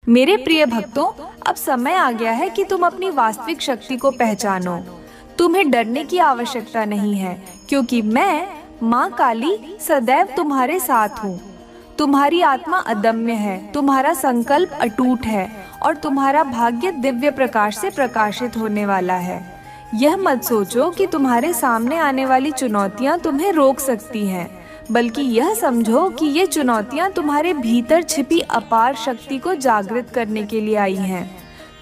मेरे प्रिय भक्तों, अब समय आ गया है कि तुम अपनी वास्तविक शक्ति को पहचानो। तुम्हें डरने की आवश्यकता नहीं है, क्योंकि मैं माँ काली सदैव तुम्हारे साथ हूँ। तुम्हारी आत्मा अदम्य है, तुम्हारा संकल्प अटूट है और तुम्हारा भाग्य दिव्य प्रकाश से प्रकाशित होने वाला है। यह मत सोचो कि तुम्हारे सामने आने वाली चुनौतियाँ तुम्हें रोक सकती हैं, बल्कि यह समझो कि ये चुनौतियाँ तुम्हारे भीतर छिपी अपार शक्ति को जागृत करने के लिए आई हैं।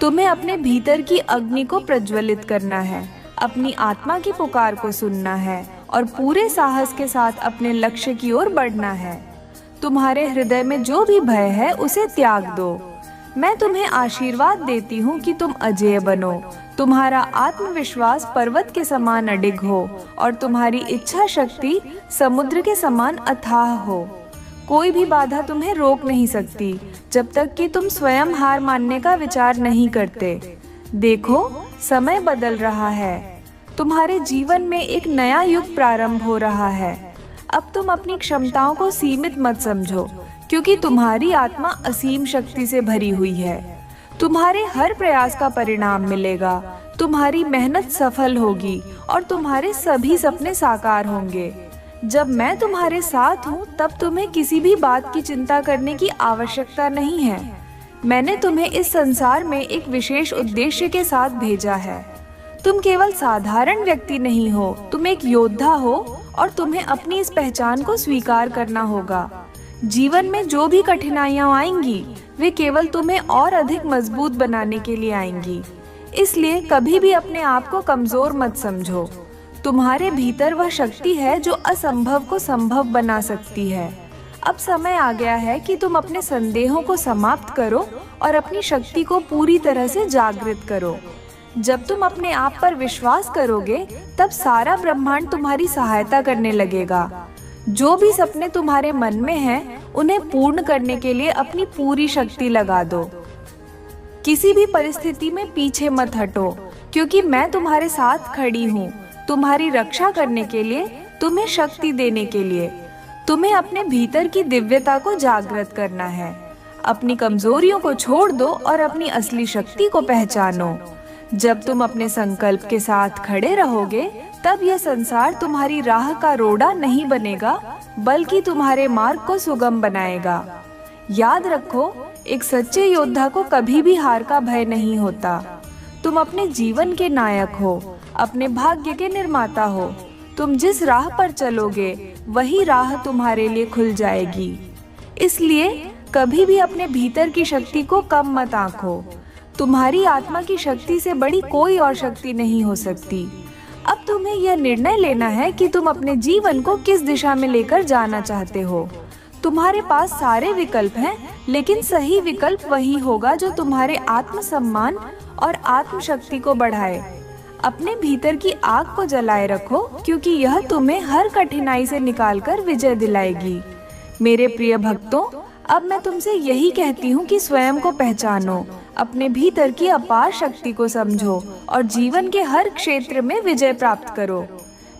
तुम्हें अपने भीतर की अग्नि को प्रज्वलित करना है, अपनी आत्मा की पुकार को सुनना है और पूरे साहस के साथ अपने लक्ष्य की ओर बढ़ना है। तुम्हारे हृदय में जो भी भय है उसे त्याग दो। मैं तुम्हें आशीर्वाद देती हूँ कि तुम अजेय बनो, तुम्हारा आत्मविश्वास पर्वत के समान अडिग हो और तुम्हारी इच्छा शक्ति समुद्र के समान अथाह हो। कोई भी बाधा तुम्हें रोक नहीं सकती जब तक कि तुम स्वयं हार मानने का विचार नहीं करते। देखो, समय बदल रहा है। तुम्हारे जीवन में एक नया युग प्रारंभ हो रहा है। अब तुम अपनी क्षमताओं को सीमित मत समझो, क्योंकि तुम्हारी आत्मा असीम शक्ति से भरी हुई है। तुम्हारे हर प्रयास का परिणाम मिलेगा, तुम्हारी मेहनत सफल होगी और तुम्हारे सभी सपने साकार होंगे। जब मैं तुम्हारे साथ हूँ, तब तुम्हें किसी भी बात की चिंता करने की आवश्यकता नहीं है। मैंने तुम्हें इस संसार में एक विशेष उद्देश्य के साथ भेजा है। तुम केवल साधारण व्यक्ति नहीं हो, तुम एक योद्धा हो और तुम्हें अपनी इस पहचान को स्वीकार करना होगा। जीवन में जो भी कठिनाइयां आएंगी, वे केवल तुम्हें और अधिक मजबूत बनाने के लिए आएंगी। इसलिए कभी भी अपने आप को कमजोर मत समझो। तुम्हारे भीतर वह शक्ति है जो असंभव को संभव बना सकती है। अब समय आ गया है कि तुम अपने संदेहों को समाप्त करो और अपनी शक्ति को पूरी तरह से जागृत करो। जब तुम अपने आप पर विश्वास करोगे, तब सारा ब्रह्मांड तुम्हारी सहायता करने लगेगा। जो भी सपने तुम्हारे मन में हैं, उन्हें पूर्ण करने के लिए अपनी पूरी शक्ति लगा दो। किसी भी परिस्थिति में पीछे मत हटो, क्योंकि मैं तुम्हारे साथ खड़ी हूँ, तुम्हारी रक्षा करने के लिए, तुम्हें शक्ति देने के लिए। तुम्हें अपने भीतर की दिव्यता को जागृत करना है। अपनी कमजोरियों को छोड़ दो और अपनी असली शक्ति को पहचानो। जब तुम अपने संकल्प के साथ खड़े रहोगे, तब यह संसार तुम्हारी राह का रोड़ा नहीं बनेगा, बल्कि तुम्हारे मार्ग को सुगम बनाएगा। याद रखो, एक सच्चे योद्धा को कभी भी हार का भय नहीं होता। तुम अपने जीवन के नायक हो, अपने भाग्य के निर्माता हो। तुम जिस राह पर चलोगे, वही राह तुम्हारे लिए खुल जाएगी। इसलिए कभी भी अपने भीतर की शक्ति को कम मत आंको। तुम्हारी आत्मा की शक्ति से बड़ी कोई और शक्ति नहीं हो सकती। अब तुम्हें यह निर्णय लेना है कि तुम अपने जीवन को किस दिशा में लेकर जाना चाहते हो। तुम्हारे पास सारे विकल्प हैं, लेकिन सही विकल्प वही होगा जो तुम्हारे आत्मसम्मान और आत्मशक्ति को बढ़ाए। अपने भीतर की आग को जलाए रखो, क्योंकि यह तुम्हें हर कठिनाई से निकालकर विजय दिलाएगी। मेरे प्रिय भक्तों, अब मैं तुमसे यही कहती हूँ कि स्वयं को पहचानो, अपने भीतर की अपार शक्ति को समझो और जीवन के हर क्षेत्र में विजय प्राप्त करो।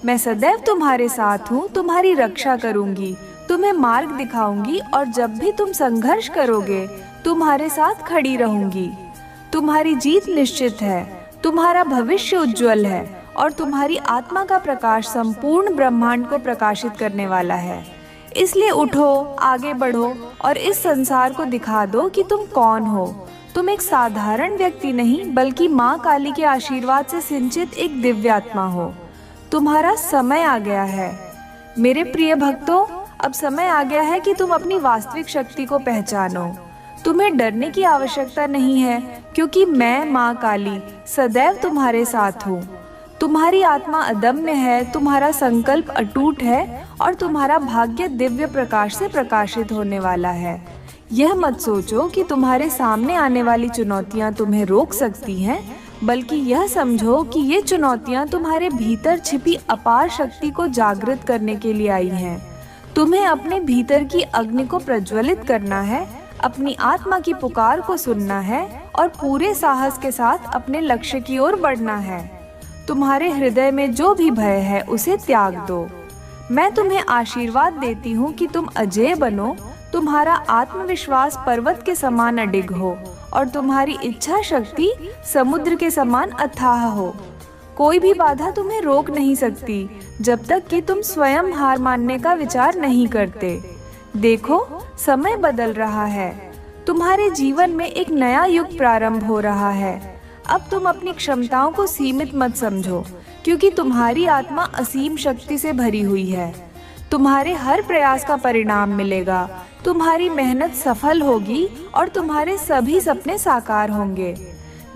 मैं सदैव तुम्हारे साथ हूँ, तुम्हारी रक्षा करूँगी, तुम्हें मार्ग दिखाऊंगी और जब भी तुम संघर्ष करोगे, तुम्हारे साथ खड़ी रहूंगी। तुम्हारी जीत निश्चित है, तुम्हारा भविष्य उज्जवल है और तुम्हारी आत्मा का प्रकाश संपूर्ण ब्रह्मांड को प्रकाशित करने वाला है। इसलिए उठो, आगे बढ़ो और इस संसार को दिखा दो कि तुम कौन हो। तुम एक साधारण व्यक्ति नहीं, बल्कि माँ काली के आशीर्वाद से सिंचित एक दिव्य आत्मा हो। तुम्हारा समय आ गया है। मेरे प्रिय भक्तों, अब समय आ गया है कि तुम अपनी वास्तविक शक्ति को पहचानो। तुम्हें डरने की आवश्यकता नहीं है, क्योंकि मैं माँ काली सदैव तुम्हारे साथ हूँ। तुम्हारी आत्मा अदम्य है, तुम्हारा संकल्प अटूट है और तुम्हारा भाग्य दिव्य प्रकाश से प्रकाशित होने वाला है। यह मत सोचो कि तुम्हारे सामने आने वाली चुनौतियाँ तुम्हें रोक सकती हैं, बल्कि यह समझो कि ये चुनौतियाँ तुम्हारे भीतर छिपी अपार शक्ति को जागृत करने के लिए आई हैं। तुम्हें अपने भीतर की अग्नि को प्रज्वलित करना है, अपनी आत्मा की पुकार को सुनना है और पूरे साहस के साथ अपने लक्ष्य की ओर बढ़ना है। तुम्हारे हृदय में जो भी भय है, उसे त्याग दो। मैं तुम्हें आशीर्वाद देती हूँ कि तुम अजेय बनो, तुम्हारा आत्मविश्वास पर्वत के समान अडिग हो और तुम्हारी इच्छा शक्ति समुद्र के समान अथाह हो। कोई भी बाधा तुम्हें रोक नहीं सकती जब तक कि तुम स्वयं हार मानने का विचार नहीं करते। देखो, समय बदल रहा है। तुम्हारे जीवन में एक नया युग प्रारंभ हो रहा है। अब तुम अपनी क्षमताओं को सीमित मत समझो, क्योंकि तुम्हारी आत्मा असीम शक्ति से भरी हुई है। तुम्हारे हर प्रयास का परिणाम मिलेगा। तुम्हारी मेहनत सफल होगी और तुम्हारे सभी सपने साकार होंगे।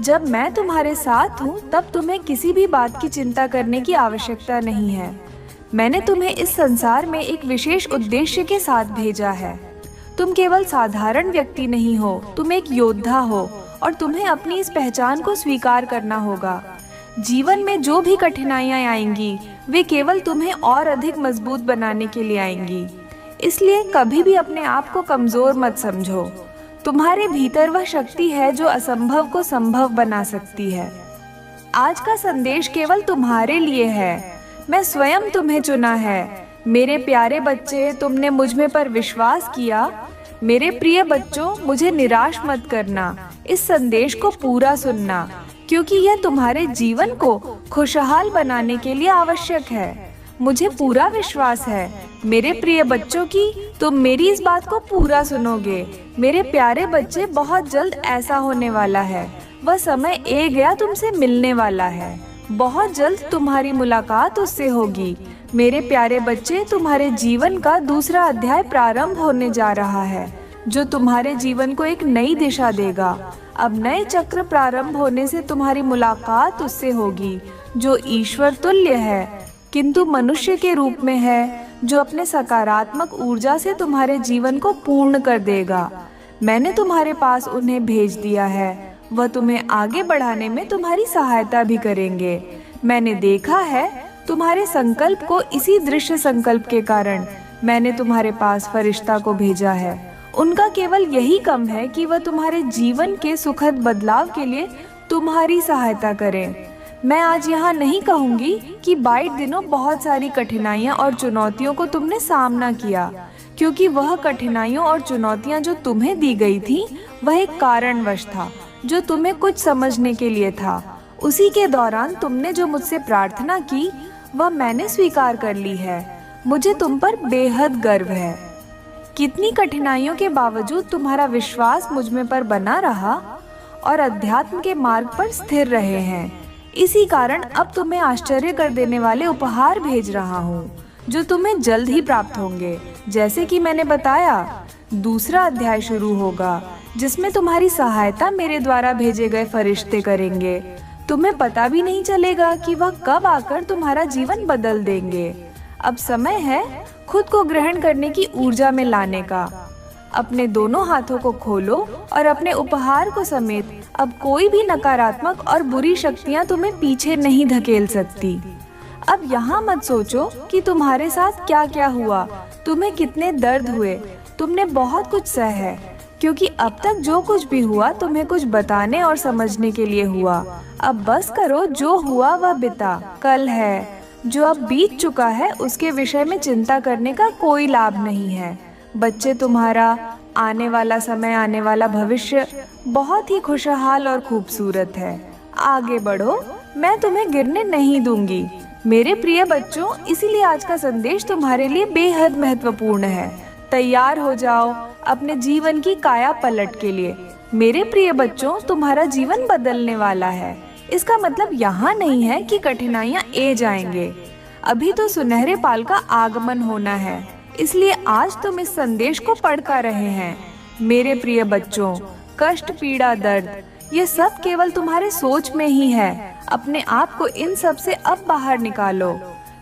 जब मैं तुम्हारे साथ हूँ, तब तुम्हें किसी भी बात की चिंता करने की आवश्यकता नहीं है। मैंने तुम्हें इस संसार में एक विशेष उद्देश्य के साथ भेजा है। तुम केवल साधारण व्यक्ति नहीं हो, तुम एक योद्धा हो और तुम्हें अपनी इस पहचान को स्वीकार करना होगा। जीवन में जो भी कठिनाइयाँ आएंगी, वे केवल तुम्हें और अधिक मजबूत बनाने के लिए आएंगी। इसलिए कभी भी अपने आप को कमजोर मत समझो। तुम्हारे भीतर वह शक्ति है जो असंभव को संभव बना सकती है। आज का संदेश केवल तुम्हारे लिए है। मैं स्वयं तुम्हें चुना है। मेरे प्यारे बच्चे, तुमने मुझ में पर विश्वास किया। मेरे प्रिय बच्चों, मुझे निराश मत करना। इस संदेश को पूरा सुनना, क्योंकि यह तुम्हारे जीवन को खुशहाल बनाने के लिए आवश्यक है। मुझे पूरा विश्वास है मेरे प्रिय बच्चों की तुम मेरी इस बात को पूरा सुनोगे। मेरे प्यारे बच्चे, बहुत जल्द ऐसा होने वाला है। वह समय ए गया तुमसे मिलने वाला है। बहुत जल्द तुम्हारी मुलाकात उससे होगी। मेरे प्यारे बच्चे, तुम्हारे जीवन का दूसरा अध्याय प्रारंभ होने जा रहा है, जो तुम्हारे जीवन को एक नई दिशा देगा। अब नए चक्र प्रारंभ होने से तुम्हारी मुलाकात उससे होगी, जो ईश्वर तुल्य है किंतु मनुष्य के रूप में है, जो अपने सकारात्मक ऊर्जा से तुम्हारे जीवन को पूर्ण कर देगा। मैंने तुम्हारे पास उन्हें भेज दिया है। वह तुम्हें आगे बढ़ाने में तुम्हारी सहायता भी करेंगे। मैंने देखा है तुम्हारे संकल्प को। इसी दृश्य संकल्प के कारण मैंने तुम्हारे पास फरिश्ता को भेजा है। उनका केवल यही काम है कि वह तुम्हारे जीवन के सुखद बदलाव के लिए तुम्हारी सहायता करें। मैं आज यहाँ नहीं कहूँगी कि 22 दिनों बहुत सारी कठिनाइयाँ और चुनौतियों को तुमने सामना किया, क्योंकि वह कठिनाइयों और चुनौतियाँ जो तुम्हें दी गई थी, वह एक कारणवश था जो तुम्हें कुछ समझने के लिए था। उसी के दौरान तुमने जो मुझसे प्रार्थना की, वह मैंने स्वीकार कर ली है। मुझे तुम पर बेहद गर्व है। कितनी कठिनाइयों के बावजूद तुम्हारा विश्वास मुझ में पर बना रहा और अध्यात्म के मार्ग पर स्थिर रहे हैं। इसी कारण अब तुम्हें आश्चर्य कर देने वाले उपहार भेज रहा हूँ, जो तुम्हें जल्द ही प्राप्त होंगे। जैसे कि मैंने बताया, दूसरा अध्याय शुरू होगा, जिसमें तुम्हारी सहायता मेरे द्वारा भेजे गए फरिश्ते करेंगे। तुम्हें पता भी नहीं चलेगा कि वह कब आकर तुम्हारा जीवन बदल देंगे। अब समय है खुद को ग्रहण करने की ऊर्जा में लाने का। अपने दोनों हाथों को खोलो और अपने उपहार को समेत अब कोई भी नकारात्मक और बुरी शक्तियाँ तुम्हें पीछे नहीं धकेल सकती। अब यहाँ मत सोचो कि तुम्हारे साथ क्या क्या हुआ, तुम्हें कितने दर्द हुए। तुमने बहुत कुछ सह है, क्योंकि अब तक जो कुछ भी हुआ तुम्हें कुछ बताने और समझने के लिए हुआ। अब बस करो, जो हुआ वह बीता, कल है। जो अब बीत चुका है उसके विषय में चिंता करने का कोई लाभ नहीं है। बच्चे, तुम्हारा आने वाला समय, आने वाला भविष्य बहुत ही खुशहाल और खूबसूरत है। आगे बढ़ो, मैं तुम्हें गिरने नहीं दूंगी मेरे प्रिय बच्चों। इसीलिए आज का संदेश तुम्हारे लिए बेहद महत्वपूर्ण है। तैयार हो जाओ अपने जीवन की काया पलट के लिए। मेरे प्रिय बच्चों, तुम्हारा जीवन बदलने वाला है। इसका मतलब यहाँ नहीं है कि कठिनाइयाँ ए जाएंगे। अभी तो सुनहरे पाल का आगमन होना है। इसलिए आज तुम इस संदेश को पढ़कर रहे हैं। मेरे प्रिय बच्चों, कष्ट, पीड़ा, दर्द, ये सब केवल तुम्हारे सोच में ही है। अपने आप को इन सब से अब बाहर निकालो।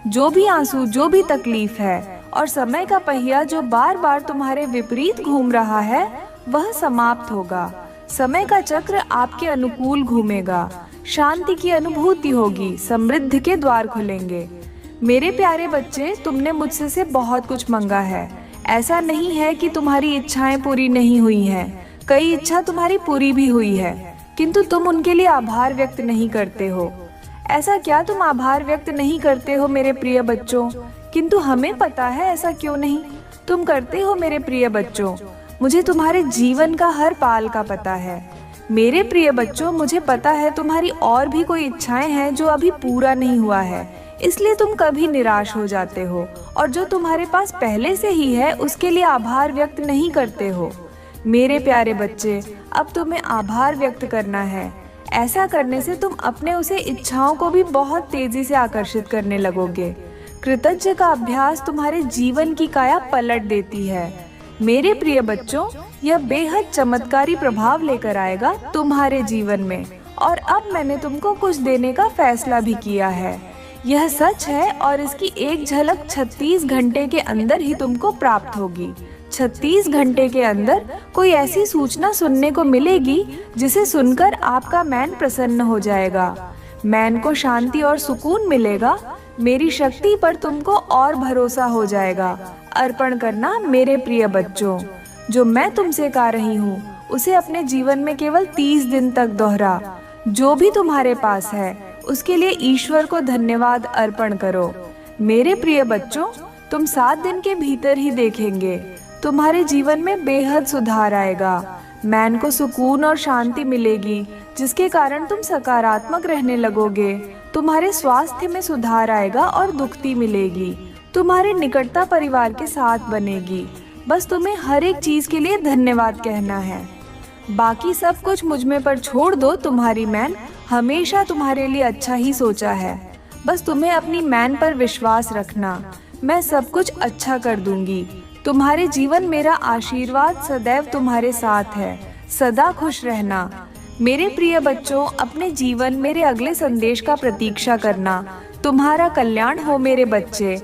जो भी आंसू, जो भी तकलीफ है और समय का पहिया जो बार बार तुम्हारे विपरीत घूम रहा है, वह समाप्त होगा। समय का चक्र आपके अनुकूल घूमेगा। शांति की अनुभूति होगी, समृद्धि के द्वार खुलेंगे। मेरे प्यारे बच्चे, तुमने मुझसे से बहुत कुछ मांगा है। ऐसा नहीं है कि तुम्हारी इच्छाएं पूरी नहीं हुई हैं। कई इच्छा तुम्हारी पूरी भी हुई है, किंतु तुम उनके लिए आभार व्यक्त नहीं करते हो। ऐसा क्या तुम आभार व्यक्त नहीं करते हो मेरे प्रिय बच्चों? किंतु हमें पता है ऐसा क्यों नहीं। तुम करते हो मेरे प्रिय बच्चों। मुझे तुम्हारे जीवन का हर पाल का पता है। मेरे प्रिय बच्चों, मुझे पता है तुम्हारी और भी कोई इच्छाएं हैं जो अभी पूरा नहीं हुआ है, इसलिए तुम कभी निराश हो जाते हो और जो तुम्हारे पास पहले से ही है उसके लिए आभार व्यक्त नहीं करते हो। मेरे प्यारे बच्चे, अब तुम्हें आभार व्यक्त करना है। ऐसा करने से तुम अपने उसे इच्छाओं को भी बहुत तेजी से आकर्षित करने लगोगे। कृतज्ञ का अभ्यास तुम्हारे जीवन की काया पलट देती है। मेरे प्रिय बच्चों, यह बेहद चमत्कारी प्रभाव लेकर आएगा तुम्हारे जीवन में। और अब मैंने तुमको कुछ देने का फैसला भी किया है। यह सच है और इसकी एक झलक 36 घंटे के अंदर ही तुमको प्राप्त होगी। 36 घंटे के अंदर कोई ऐसी सूचना सुनने को मिलेगी जिसे सुनकर आपका मैन प्रसन्न हो जाएगा। मैन को शांति और सुकून मिलेगा। मेरी शक्ति पर तुमको और भरोसा हो जाएगा। अर्पण करना मेरे प्रिय बच्चों। जो मैं तुमसे कह रही हूँ उसे अपने जीवन में केवल 30 दिन तक दोहरा। जो भी तुम्हारे पास है उसके लिए ईश्वर को धन्यवाद अर्पण करो। मेरे प्रिय बच्चों, तुम 7 दिन के भीतर ही देखेंगे तुम्हारे जीवन में बेहद सुधार आएगा। मैन को सुकून और शांति मिलेगी जिसके कारण तुम सकारात्मक रहने लगोगे। तुम्हारे स्वास्थ्य में सुधार आएगा और दुखती मिलेगी। तुम्हारे निकटता परिवार के साथ बनेगी। बस तुम्हें हर एक चीज के लिए धन्यवाद कहना है। बाकी सब कुछ मुझ में पर छोड़ दो। तुम्हारी मैन हमेशा तुम्हारे लिए अच्छा ही सोचा है। बस तुम्हें अपनी मैन पर विश्वास रखना। मैं सब कुछ अच्छा कर दूंगी। तुम्हारे जीवन मेरा आशीर्वाद सदैव तुम्हारे साथ है। सदा खुश रहना। मेरे प्रिय बच्चों, अपने जीवन मेरे अगले संदेश का प्रतीक्षा करना। तुम्हारा कल्याण हो मेरे बच्चे।